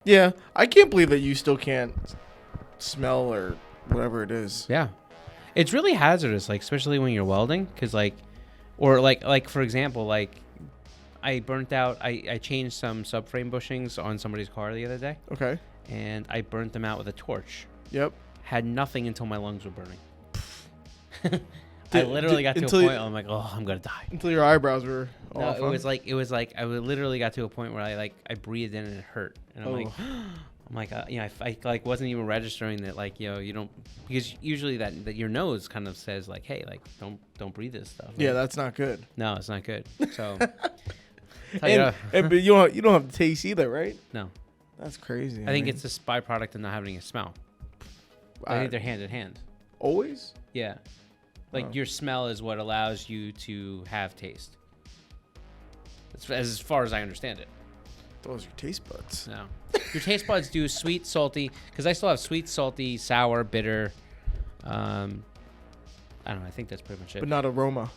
Yeah, I can't believe that you still can't smell or whatever it is. Yeah. It's really hazardous, like especially when you're welding, because like for example, like I burnt out. I changed some subframe bushings on somebody's car the other day, Okay. and I burnt them out with a torch. Yep. Had nothing until my lungs were burning. I literally got to a point where I'm like, oh, I'm gonna die. Until your eyebrows were No, off. it was like I literally got to a point where I breathed in and it hurt, and I'm like, I like wasn't even registering that, like, you don't, because usually that your nose kind of says like, hey, like don't breathe this stuff. Right? Yeah, that's not good. No, it's not good. So, But you don't have the taste either, right? No, that's crazy. I think it's this byproduct of not having a smell. I think they're hand in hand. Always? Yeah, like your smell is what allows you to have taste. That's as far as I understand it. Those are your taste buds. No. Your taste buds do sweet, salty, because I still have sweet, salty, sour, bitter. I don't know. I think that's pretty much it. But not aroma.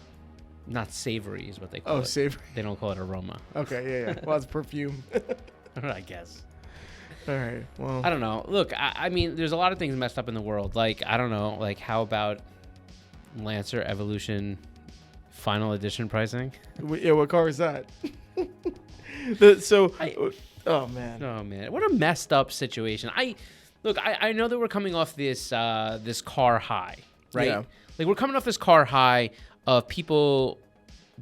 Not savory is what they call it. Oh, savory. They don't call it aroma. Okay, yeah. Well, it's perfume. I guess. All right. Well, I don't know. Look, I mean, there's a lot of things messed up in the world. Like, I don't know. Like, how about Lancer Evolution Final Edition pricing? Yeah, what car is that? Oh man, what a messed up situation. I know that we're coming off this this car high, right? Yeah. Like, we're coming off this car high of people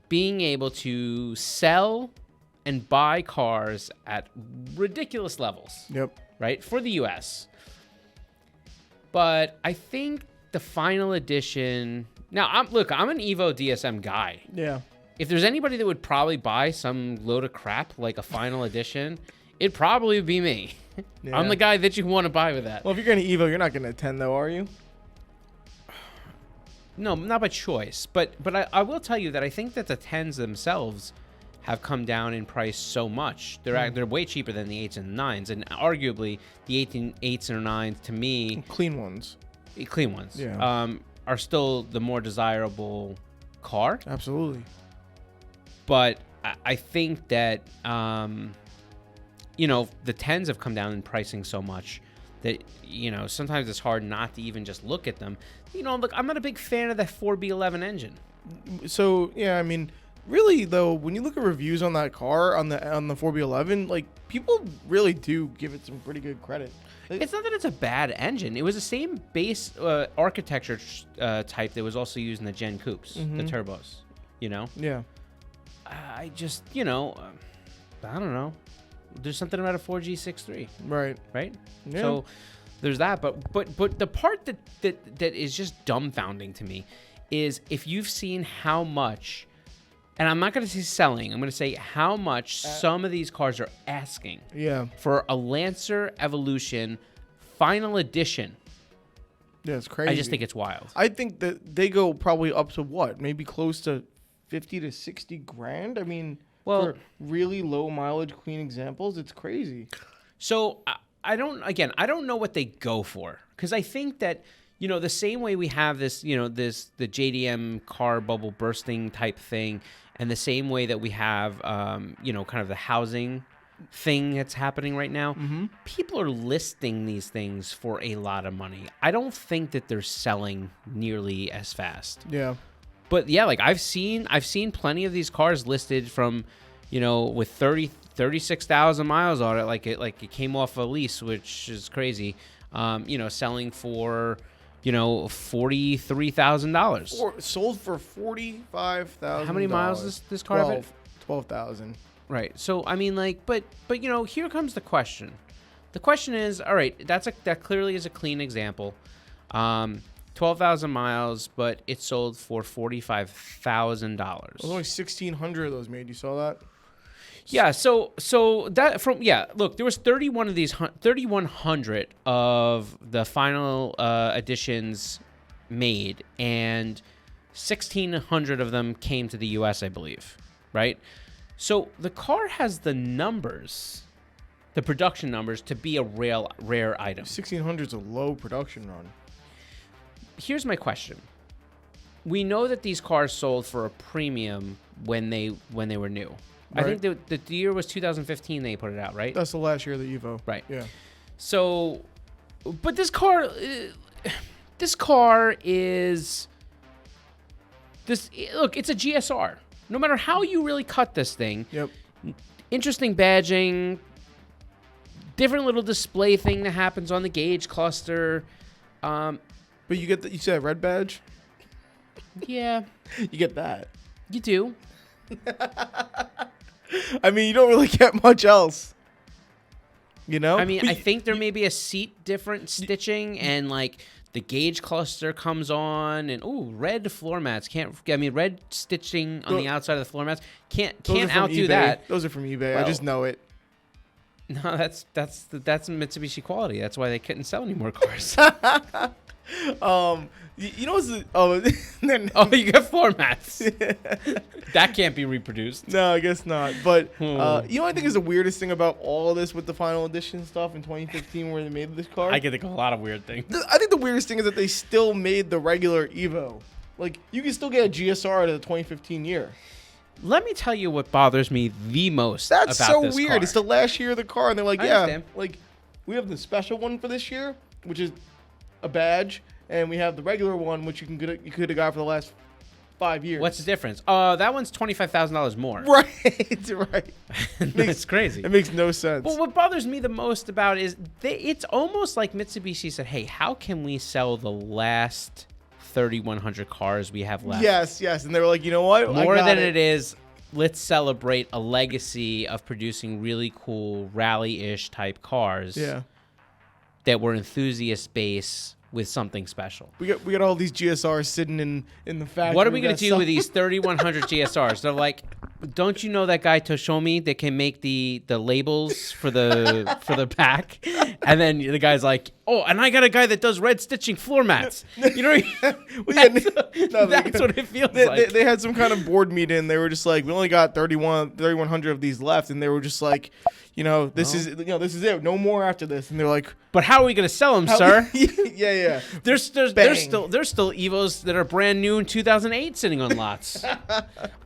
being able to sell and buy cars at ridiculous levels. Yep. Right, for the US. But I think the final edition. Now, I'm an Evo DSM guy. Yeah. If there's anybody that would probably buy some load of crap like a final edition, it'd probably be me. Yeah. I'm the guy that you want to buy with that. Well, if you're going to Evo, you're not going to 10 though, are you? No, not by choice. But I will tell you that I think that the 10s themselves have come down in price so much. They're way cheaper than the 8s and 9s, and arguably the 8s and 9s to me, clean ones, yeah, are still the more desirable car. Absolutely. But I think that, the 10s have come down in pricing so much that, sometimes it's hard not to even just look at them. Look, I'm not a big fan of that 4B11 engine. So, yeah, I mean, really, though, when you look at reviews on that car, on the 4B11, like, people really do give it some pretty good credit. It's not that it's a bad engine. It was the same base architecture type that was also used in the Gen Coupes, the turbos, Yeah. I just, I don't know. There's something about a 4G63. Right. Yeah. So there's that. But the part that is just dumbfounding to me is if you've seen how much, and I'm not going to say selling, I'm going to say how much some of these cars are asking for a Lancer Evolution Final Edition. Yeah, it's crazy. I just think it's wild. I think that they go probably up to what? Maybe close to 50 to 60 grand. I mean, for really low mileage clean examples, it's crazy. So I don't know what they go for, because I think that, the same way we have this, the JDM car bubble bursting type thing, and the same way that we have, kind of the housing thing that's happening right now, people are listing these things for a lot of money. I don't think that they're selling nearly as fast. Yeah. But yeah, like I've seen plenty of these cars listed from, with 36,000 miles on it, like it came off a lease, which is crazy. Selling for, $43,000. Sold for $45,000. How many miles does this car have? 12,000. Right. So I mean, like, but here comes the question. The question is, all right, that clearly is a clean example. 12,000 miles, but it sold for $45,000. There's only 1,600 of those made. You saw that? Yeah. So that look, there was 3,100 of the final editions made, and 1,600 of them came to the U.S., I believe. Right. So the car has the numbers, the production numbers, to be a rare item. 1,600 is a low production run. Here's my question. We know that these cars sold for a premium when they were new. I think the year was 2015 they put it out, right? That's the last year of the Evo. Right. Yeah. So, but this car is look, it's a GSR. No matter how you really cut this thing. Yep. Interesting badging, different little display thing that happens on the gauge cluster. But you get you see that red badge? Yeah. You get that. You do. I mean, you don't really get much else. You know? I mean, I think there may be a seat different stitching and like the gauge cluster comes on and red floor mats. Red stitching on the outside of the floor mats. Can't outdo that. Those are from eBay. I just know it. No, that's Mitsubishi quality. That's why they couldn't sell any more cars. You know what's you got floor mats. That can't be reproduced. No, I guess not. But you know what I think is the weirdest thing about all this with the final edition stuff in 2015 where they made this car? I can think of a lot of weird things. I think the weirdest thing is that they still made the regular Evo. Like, you can still get a GSR out of the 2015 year. Let me tell you what bothers me the most That's about so this weird. car. It's the last year of the car, and they're like, I yeah, understand. like, we have the special one for this year, which is a badge, and we have the regular one, which you could have got for the last 5 years. What's the difference? That one's $25,000 more. Right, right. It's crazy. It makes no sense. But what bothers me the most about it is it's almost like Mitsubishi said, hey, how can we sell the last 3,100 cars we have left? Yes, and they were like, you know what? More than it is, let's celebrate a legacy of producing really cool rally-ish type cars. Yeah. That were enthusiast base with something special. We got all these GSRs sitting in the factory. What are we gonna do with these 3,100 GSRs? They're like, don't you know that guy Toshomi that can make the labels for the pack? And then the guy's like, oh, and I got a guy that does red stitching floor mats. You know, that's what it feels like. They had some kind of board meeting. They were just like, we only got 3,100 of these left, and they were just like, this is it. No more after this. And they're like, but how are we gonna sell them, sir? Yeah. There's still Evos that are brand new in 2008 sitting on lots.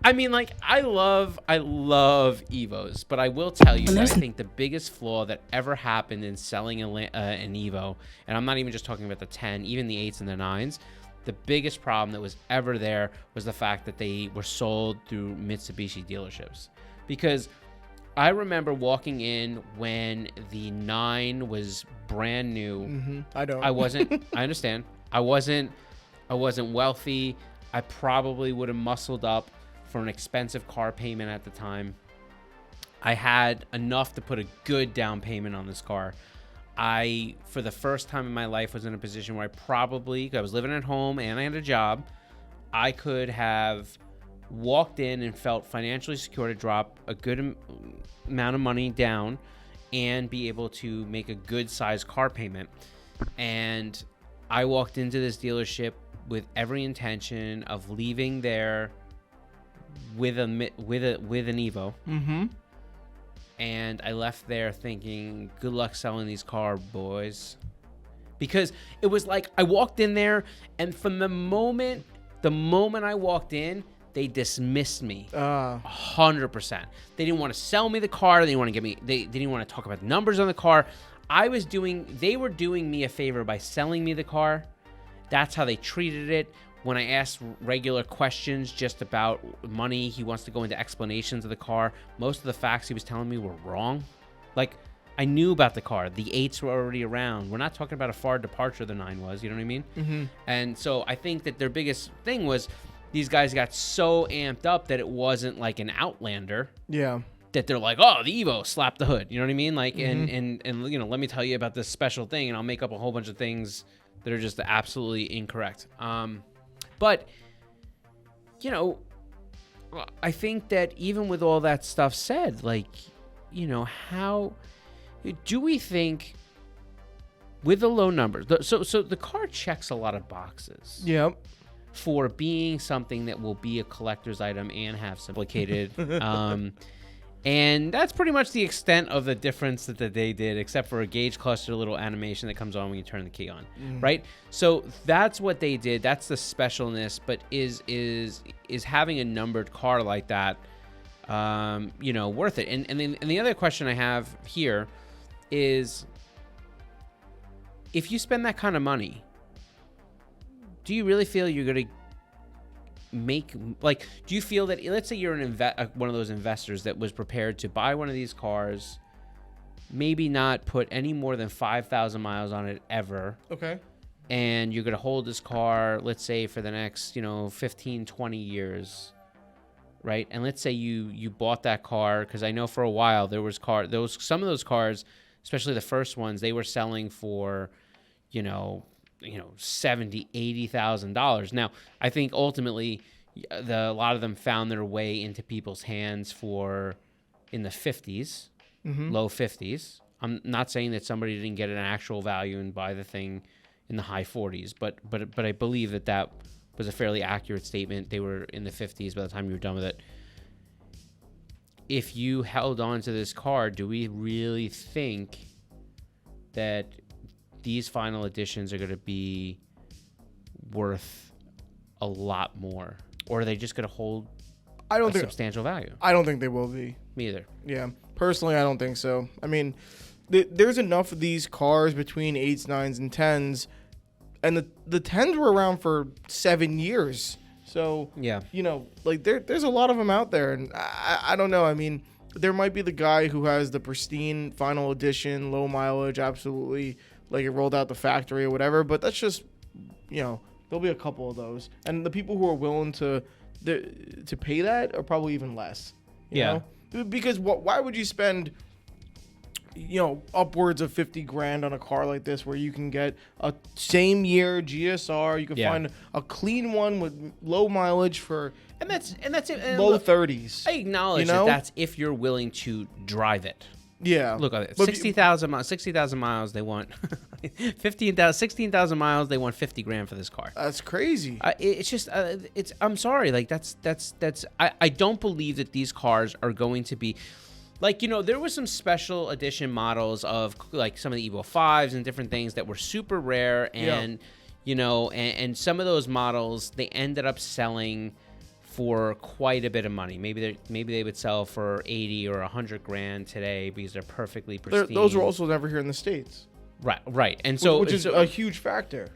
I mean, like, I love Evos, but I will tell you that I think the biggest flaw that ever happened in selling an Evo, and I'm not even just talking about the 10, even the 8s and the 9s, the biggest problem that was ever there was the fact that they were sold through Mitsubishi dealerships. Because I remember walking in when the 9 was brand new. Mm-hmm. I understand. I wasn't wealthy. I probably would have muscled up for an expensive car payment at the time. I had enough to put a good down payment on this car. I, for the first time in my life, was in a position where I was living at home and I had a job. I could have walked in and felt financially secure to drop a good amount of money down and be able to make a good sized car payment. And I walked into this dealership with every intention of leaving there with an Evo. Mm-hmm. And I left there thinking, good luck selling these cars, boys. Because it was like I walked in there, and from the moment I walked in, they dismissed me 100%. They didn't want to sell me the car. They didn't want to they didn't want to talk about the numbers on the car. They were doing me a favor by selling me the car. That's how they treated it. When I asked regular questions just about money, he wants to go into explanations of the car. Most of the facts he was telling me were wrong. Like, I knew about the car. The 8s were already around. We're not talking about a far departure the 9 was. You know what I mean? Mm-hmm. And so I think that their biggest thing was these guys got so amped up that it wasn't like an Outlander. Yeah. That they're like, oh, the Evo, slap the hood. You know what I mean? Like, mm-hmm. and let me tell you about this special thing, and I'll make up a whole bunch of things that are just absolutely incorrect. But, I think that even with all that stuff said, like, how do we think with the low numbers? So the car checks a lot of boxes. Yep. For being something that will be a collector's item and have simplicated. And that's pretty much the extent of the difference that they did, except for a gauge cluster little animation that comes on when you turn the key on, right? So that's what they did. That's the specialness. But is having a numbered car like that worth it. And the other question I have here is, if you spend that kind of money, do you really feel you're going to do you feel that, let's say you're one of those investors that was prepared to buy one of these cars, maybe not put any more than 5,000 miles on it ever. Okay. And you're going to hold this car, let's say, for the next, 15, 20 years, right? And let's say you bought that car, because I know for a while there was some of those cars, especially the first ones, they were selling for, $70,000, $80,000. Now, I think ultimately a lot of them found their way into people's hands in the 50s, low 50s. I'm not saying that somebody didn't get an actual value and buy the thing in the high 40s, but I believe that was a fairly accurate statement. They were in the 50s by the time you were done with it. If you held on to this car, do we really think that these final editions are going to be worth a lot more, or are they just going to hold substantial value? I don't think they will be. Me either. Yeah, personally, I don't think so. I mean, there's enough of these cars between 8s, 9s, and 10s, and the 10s were around for 7 years. So, yeah, there's a lot of them out there, and I don't know. I mean, there might be the guy who has the pristine final edition, low mileage, absolutely, like it rolled out the factory or whatever, but that's just, there'll be a couple of those. And the people who are willing to pay that are probably even less. You know? Because why would you spend, upwards of 50 grand on a car like this, where you can get a same year GSR, you can find a clean one with low mileage for and that's it. And low 30s. I acknowledge that that's if you're willing to drive it. Yeah. Look at it. 60,000 miles, they want 16,000 miles, they want 50 grand for this car. That's crazy. It's just I'm sorry, like that's I don't believe that these cars are going to be like, there was some special edition models of like some of the Evo 5s and different things that were super rare, and and some of those models, they ended up selling for quite a bit of money. Maybe they would sell for 80 or 100 grand today because they're perfectly pristine. Those were also never here in the States. Right. And so, which is a huge factor.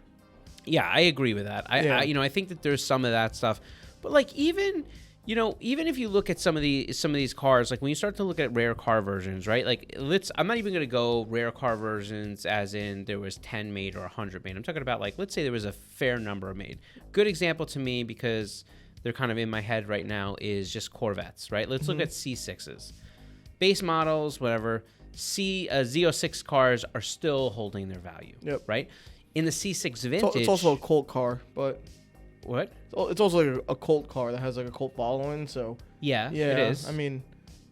Yeah, I agree with that. I think that there's some of that stuff, but like even if you look at some of these cars, like when you start to look at rare car versions, right? Like I'm not even going to go rare car versions as in there was 10 made or 100 made. I'm talking about, like, let's say there was a fair number made. Good example to me, because they're kind of in my head right now, is just Corvettes, right? Let's look at C6s. Base models, whatever. Z06 cars are still holding their value, right? In the C6 vintage... It's also a cult car, but... What? It's also like a cult car that has like a cult following, so... Yeah, it is. I mean...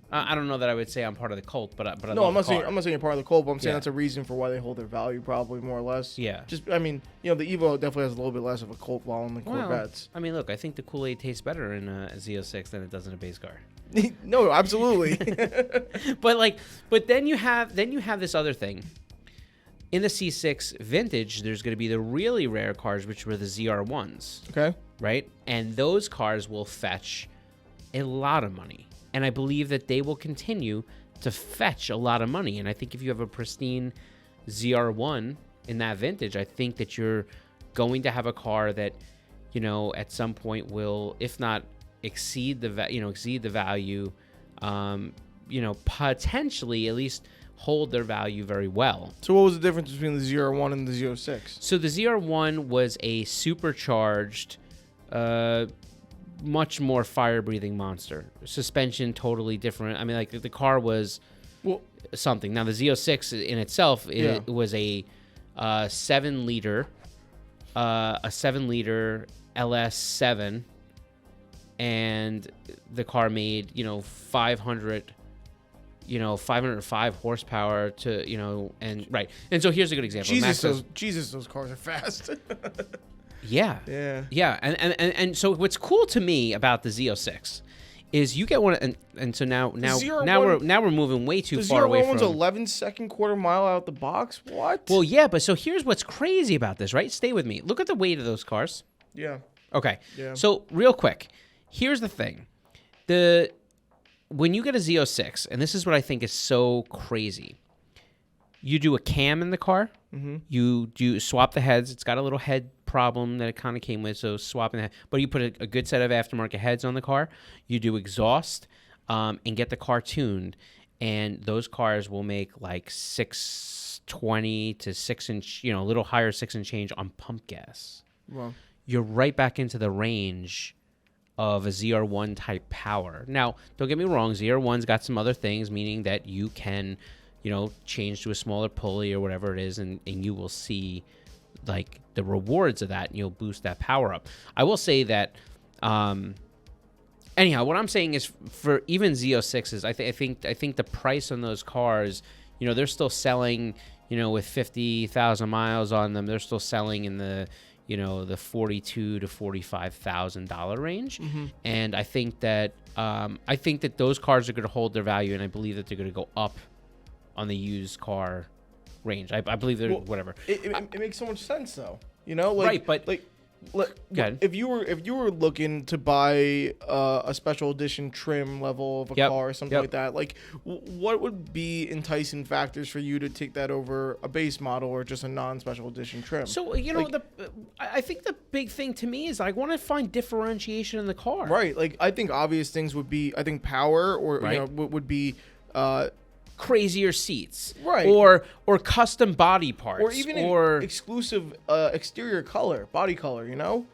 I don't know that I would say I'm part of the cult, but no, I'm not saying you're part of the cult, but I'm saying that's a reason for why they hold their value, probably, more or less. Yeah. Just, I mean, the Evo definitely has a little bit less of a cult following than Corvettes. I mean, look, I think the Kool-Aid tastes better in a Z06 than it does in a base car. No, absolutely. but then you have this other thing. In the C6 vintage, there's going to be the really rare cars, which were the ZR1s. Okay. Right? And those cars will fetch a lot of money. And I believe that they will continue to fetch a lot of money. And I think if you have a pristine ZR1 in that vintage, I think that you're going to have a car that, at some point will, if not exceed the value, potentially at least hold their value very well. So what was the difference between the ZR1 and the Z06? So the ZR1 was a supercharged, much more fire-breathing monster. Suspension totally different. I mean, like the car was something. Now the Z06 in itself, it was a 7-liter LS7, and the car made 505 horsepower to and right. And so here's a good example. Jesus, those cars are fast. Yeah. And so what's cool to me about the Z06 is you get one, and so now we're moving way too far away from. The ZR1's 11-second quarter mile out the box. What? Well, yeah, but so here's what's crazy about this, right? Stay with me. Look at the weight of those cars. Yeah. Okay. Yeah. So real quick, here's the thing: the when you get a Z06, and this is what I think is so crazy, you do a cam in the car. Mm-hmm. You do swap the heads. It's got a little head problem that it kind of came with, so swapping the head. But you put a good set of aftermarket heads on the car. You do exhaust and get the car tuned, and those cars will make like 620 to 6 inch, a little higher 6 and change on pump gas. Wow. You're right back into the range of a ZR1 type power. Now, don't get me wrong, ZR1's got some other things, meaning that you can, change to a smaller pulley or whatever it is, and you will see like the rewards of that, and you'll boost that power up. I will say that, anyhow, what I'm saying is for even Z06s, I think the price on those cars, they're still selling, with 50,000 miles on them, they're still selling in the the $42,000 to $45,000 range, and I think that those cars are going to hold their value, and I believe that they're going to go up on the used car range. I believe they're whatever. It makes so much sense though, right? But if you were looking to buy a special edition trim level of a car or something like that, like what would be enticing factors for you to take that over a base model or just a non-special edition trim? So I think the big thing to me is I want to find differentiation in the car. Right. Like I think obvious things would be power or would be crazier seats, right, or custom body parts, or even exclusive exterior color, body color.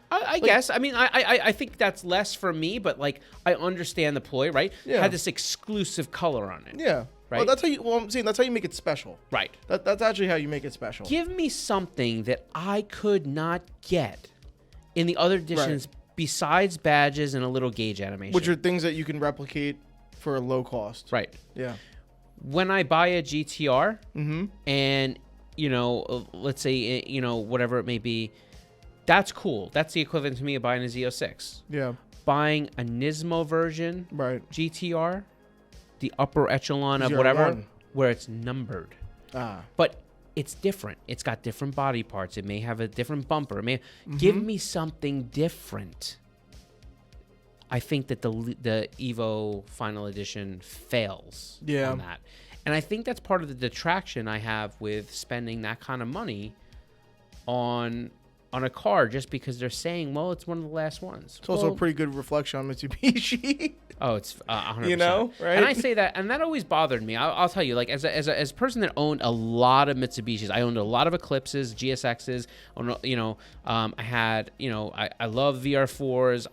I guess. I mean, I think that's less for me, but like I understand the ploy, right? Yeah. Had this exclusive color on it. Yeah. Right. Well, that's how you. Well, I'm saying that's how you make it special. Right. That's actually how you make it special. Give me something that I could not get in the other editions besides badges and a little gauge animation, which are things that you can replicate for a low cost. Right. Yeah. When I buy a GTR, and let's say whatever it may be, that's cool. That's the equivalent to me of buying a Z06. Yeah. Buying a Nismo version, right, GTR, the upper echelon of ZR1. whatever, where it's numbered. But it's different. It's got different body parts. It may have a different bumper. It may give me something different. I think that the Evo Final Edition fails on that. And I think that's part of the detraction I have with spending that kind of money on a car, just because they're saying, well, it's one of the last ones. It's also a pretty good reflection on Mitsubishi. Oh, it's 100%. Right? And I say that, and that always bothered me. I'll tell you, like as a person that owned a lot of Mitsubishis, I owned a lot of Eclipses, GSXs. I had, I love VR4s.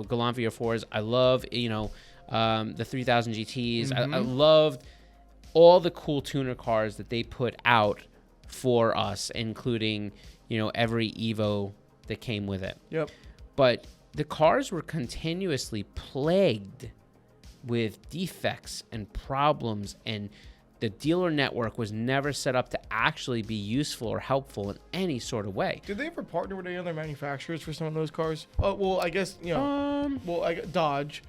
Galant VR4s. I love, the 3000 GTs. I loved all the cool tuner cars that they put out for us, including, every Evo that came with it. Yep. But the cars were continuously plagued with defects and problems, and the dealer network was never set up to actually be useful or helpful in any sort of way. Did they ever partner with any other manufacturers for some of those cars? Oh, well, I guess, Dodge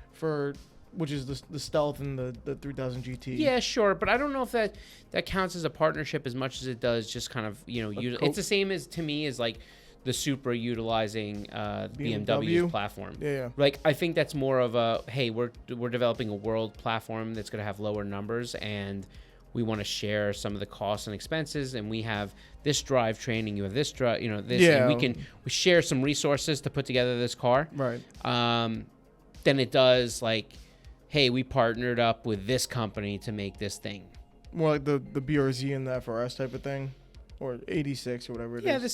which is the Stealth and the 3000 GT. Yeah, sure, but I don't know if that counts as a partnership as much as it does just kind of, it's the same as, to me, as like the Supra utilizing BMW's platform. Yeah. Like, I think that's more of a, hey, we're developing a world platform that's going to have lower numbers, and we want to share some of the costs and expenses, and we have this drivetrain, you have this drive, and we share some resources to put together this car. Right. Then it does like, hey, we partnered up with this company to make this thing. More like the BRZ and the FRS type of thing, or 86 or whatever it is. Yeah, the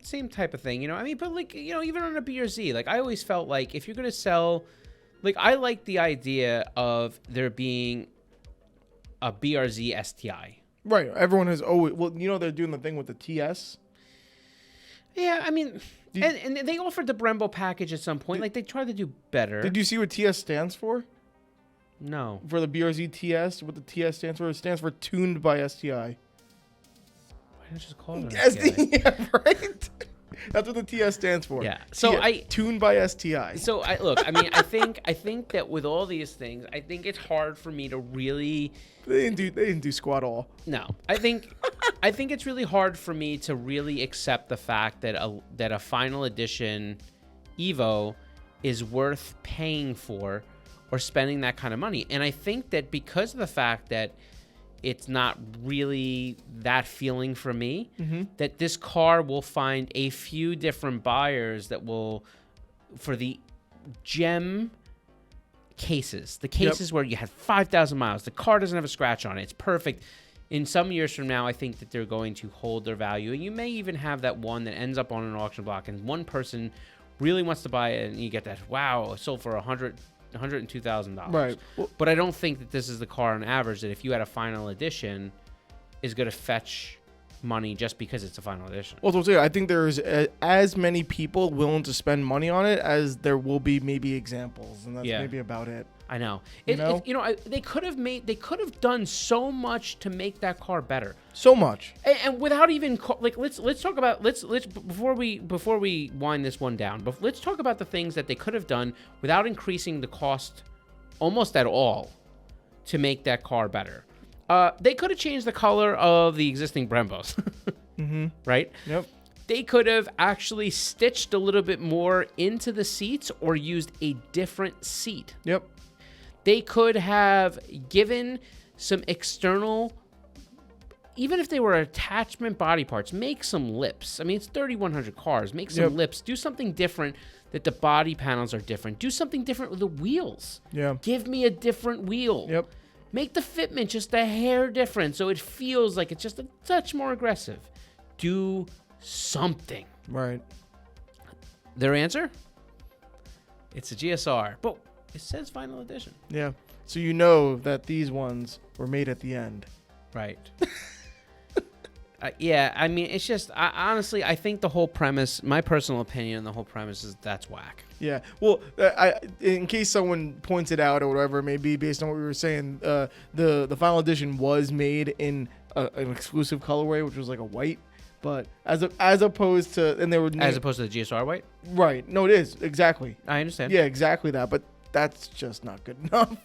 same type of thing. I mean, but like, even on a BRZ, like I always felt like if you're gonna sell, like I like the idea of there being a BRZ STI. Right. Everyone has always, they're doing the thing with the TS. Yeah, I mean, and they offered the Brembo package at some point. Like, they tried to do better. Did you see what TS stands for? No. For the BRZ TS, what the TS stands for? It stands for Tuned by STI. Why don't you just call it an STI? Yeah, right? That's what the TS stands for. Yeah. So Tuned by STI. So I mean, I think that with all these things, I think it's hard for me to really. They didn't do squat all. No, I think it's really hard for me to really accept the fact that a final edition Evo is worth paying for, or spending that kind of money. And I think that because of the fact that it's not really that feeling for me, that this car will find a few different buyers that will, for the gem cases, the cases where you had 5,000 miles, the car doesn't have a scratch on it, it's perfect. In some years from now, I think that they're going to hold their value. And you may even have that one that ends up on an auction block and one person really wants to buy it and you get that, wow, it sold for $102,000. Right. Well, but I don't think that this is the car on average that if you had a final edition is going to fetch money just because it's a final edition. well, I think there's as many people willing to spend money on it as there will be maybe examples, and that's maybe about it. I know. You know? They could have done so much to make that car better. So much. And without even let's talk about before we wind this one down. But let's talk about the things that they could have done without increasing the cost almost at all to make that car better. They could have changed the color of the existing Brembos, right? Yep. They could have actually stitched a little bit more into the seats or used a different seat. Yep. They could have given some external, even if they were attachment body parts, make some lips. I mean, it's 3,100 cars. Make some lips. Do something different that the body panels are different. Do something different with the wheels. Yeah. Give me a different wheel. Yep. Make the fitment just a hair different so it feels like it's just a touch more aggressive. Do something. Right. Their answer? It's a GSR. But it says final edition. Yeah. So you know that these ones were made at the end. Right. Yeah, I mean, it's just, honestly, I think the whole premise, my personal opinion, the whole premise is that's whack. Yeah. Well, in case someone points it out or whatever it may be, based on what we were saying, the final edition was made in an exclusive colorway, which was like a white. But as opposed to, and they were As opposed to the GSR white? right. No, it is exactly. I understand. Yeah, exactly that. But that's just not good enough.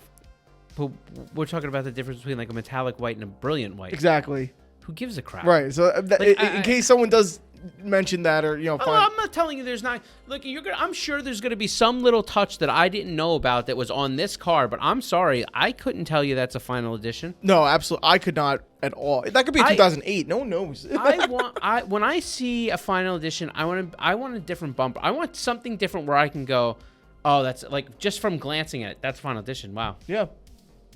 But we're talking about the difference between like a metallic white and a brilliant white. Exactly. Who gives a crap? Right. So in case someone does mention that, or I'm not telling you there's not. Look, I'm sure there's going to be some little touch that I didn't know about that was on this car, but I'm sorry, I couldn't tell you that's a final edition. No, absolutely, I could not at all. That could be 2008. No one knows. When I see a final edition, I want a different bumper. I want something different where I can go, oh, that's like just from glancing at it, that's final edition. Wow. Yeah.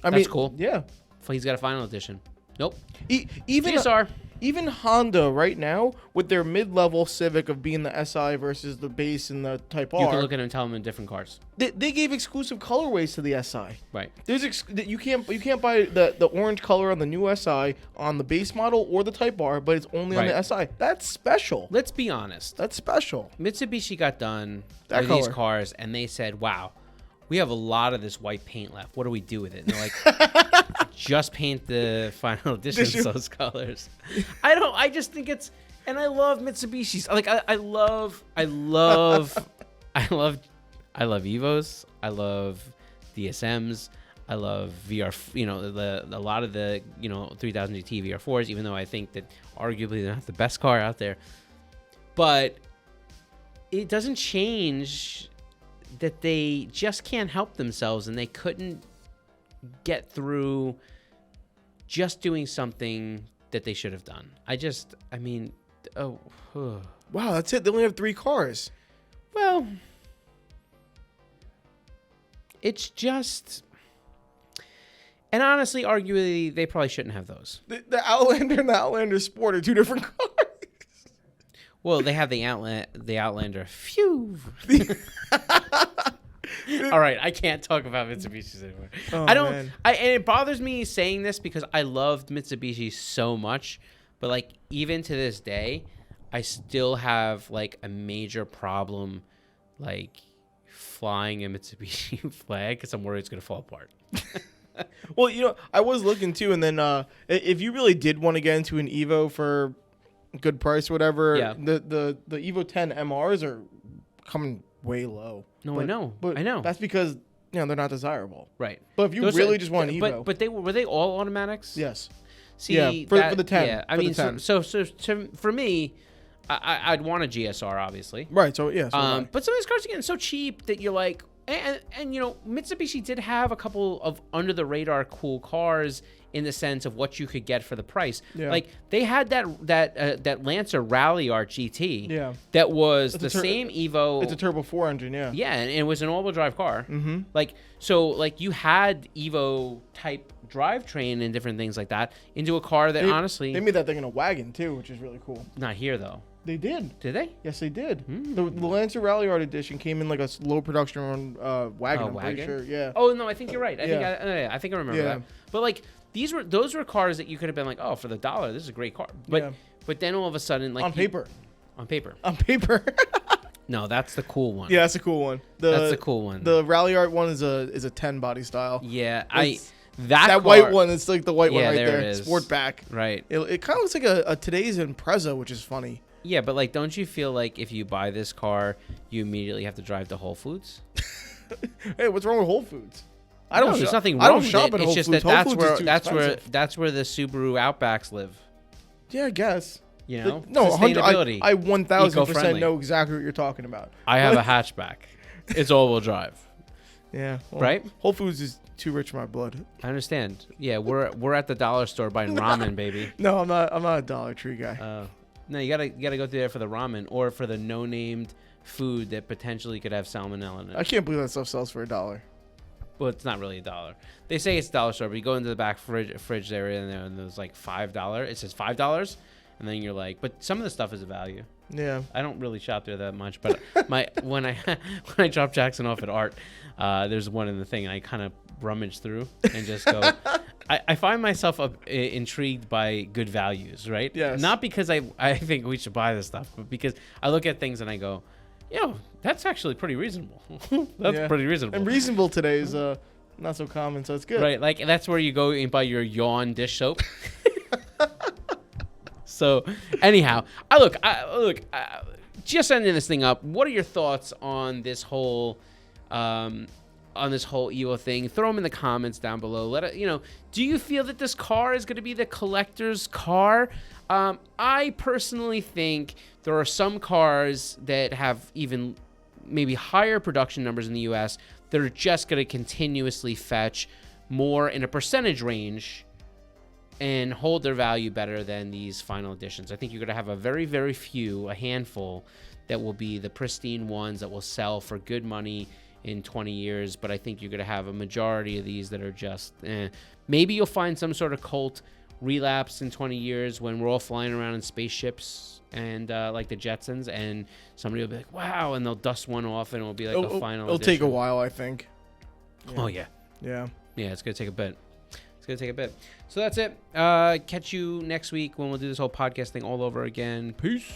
That's cool. Yeah. He's got a final edition. Nope. Even GSR. Even Honda right now, with their mid-level Civic of being the SI versus the base and the Type R, You can look at them and tell them in different cars. they gave exclusive colorways to the SI. Right. You can't buy the orange color on the new SI on the base model or the Type R, but it's only on the SI. That's special. Let's be honest. That's special. Mitsubishi got done That with these color. cars, and they said, wow, we have a lot of this white paint left. What do we do with it? And they're like, just paint the final editions those colors. I just think it's, and I love Mitsubishis. Like I love Evos. I love DSMs. I love VR, a lot of the 3000 GT VR4s, even though I think that arguably they're not the best car out there. But it doesn't change that they just can't help themselves, and they couldn't get through just doing something that they should have done. Wow, that's it. They only have 3 cars. Well, it's just, and honestly, arguably, they probably shouldn't have those. The Outlander and the Outlander Sport are 2 different cars. Well, they have the Outlander. Phew. All right, I can't talk about Mitsubishis anymore. Oh, I don't. man. And it bothers me saying this because I loved Mitsubishi so much, but like even to this day, I still have like a major problem, like flying a Mitsubishi flag because I'm worried it's gonna fall apart. Well, I was looking too, and then if you really did want to get into an Evo for a good price or whatever, the Evo 10 MRs are coming way low. No, I know. But I know. That's because they're not desirable. Right. But if you really just want an Evo, but were they all automatics? yes. See, Yeah, for the 10. Yeah, I for mean, the 10. so for me, I'd want a GSR, obviously. Right. So yeah. But some of these cars are getting so cheap that you're like, And you know, Mitsubishi did have a couple of under the radar cool cars in the sense of what you could get for the price. Yeah. Like they had that Lancer Rally Art GT. Yeah. That was It's the same Evo. It's a turbo 4 engine, yeah. Yeah, and it was an all-wheel drive car. Mm-hmm. Like so, like you had Evo type drivetrain and different things like that into a car that honestly They made that thing in a wagon too, which is really cool. not here though. They did. Did they? Yes, they did. The Lancer Rally Art Edition came in like a low production run wagon. I'm pretty sure. Yeah. Oh no, I think you're right. Yeah. I think I remember that. But like those were cars that you could have been like, oh, for the $1, this is a great car. But then all of a sudden, like on paper. On paper. No, that's the cool one. Yeah, that's a cool one. That's the cool one. The Rally Art one is a 10 body style. Yeah, that car, white one. It's like the white one right there. It is. Sportback. Right. It kind of looks like a today's Impreza, which is funny. Yeah, but like, don't you feel like if you buy this car, you immediately have to drive to Whole Foods? Hey, what's wrong with Whole Foods? There's nothing wrong with it. It's just that that's where the Subaru Outbacks live. Yeah, I guess. You know, no, sustainability. I 1000% eco-friendly. know exactly what you're talking about. I have a hatchback. It's all-wheel drive. Yeah. Well, right? Whole Foods is too rich for my blood. I understand. Yeah, we're at the dollar store buying ramen, baby. No, I'm not a Dollar Tree guy. No, you gotta go through there for the ramen or for the no-named food that potentially could have salmonella in it. I can't believe that stuff sells for $1. Well, it's not really $1. They say it's dollar store, but you go into the back fridge area and there's like $5. It says $5, and then you're like, but some of the stuff is a value. Yeah. I don't really shop there that much, but when I drop Jackson off at Art, there's one in the thing, and I kind of rummage through and just go. I find myself intrigued by good values, right? Yes. Not because I think we should buy this stuff, but because I look at things and I go, yo, that's actually pretty reasonable. That's pretty reasonable. And reasonable today is not so common, so it's good. Right, like that's where you go and buy your Yawn dish soap. So, anyhow, just ending this thing up. What are your thoughts on this whole Evo thing? Throw them in the comments down below. Let it, do you feel that this car is going to be the collector's car? I personally think there are some cars that have even maybe higher production numbers in the US that are just going to continuously fetch more in a percentage range and hold their value better than these final editions. I think you're going to have a very, very few, a handful, that will be the pristine ones that will sell for good money in 20 years. But I think you're going to have a majority of these that are just, Maybe you'll find some sort of cult relapse in 20 years when we're all flying around in spaceships and like the Jetsons, and somebody will be like, wow, and they'll dust one off and it'll be like a final It'll edition. take a while, I think. Yeah. Oh, yeah. Yeah. Yeah, it's going to take a bit. So that's it. Catch you next week when we'll do this whole podcast thing all over again. Peace.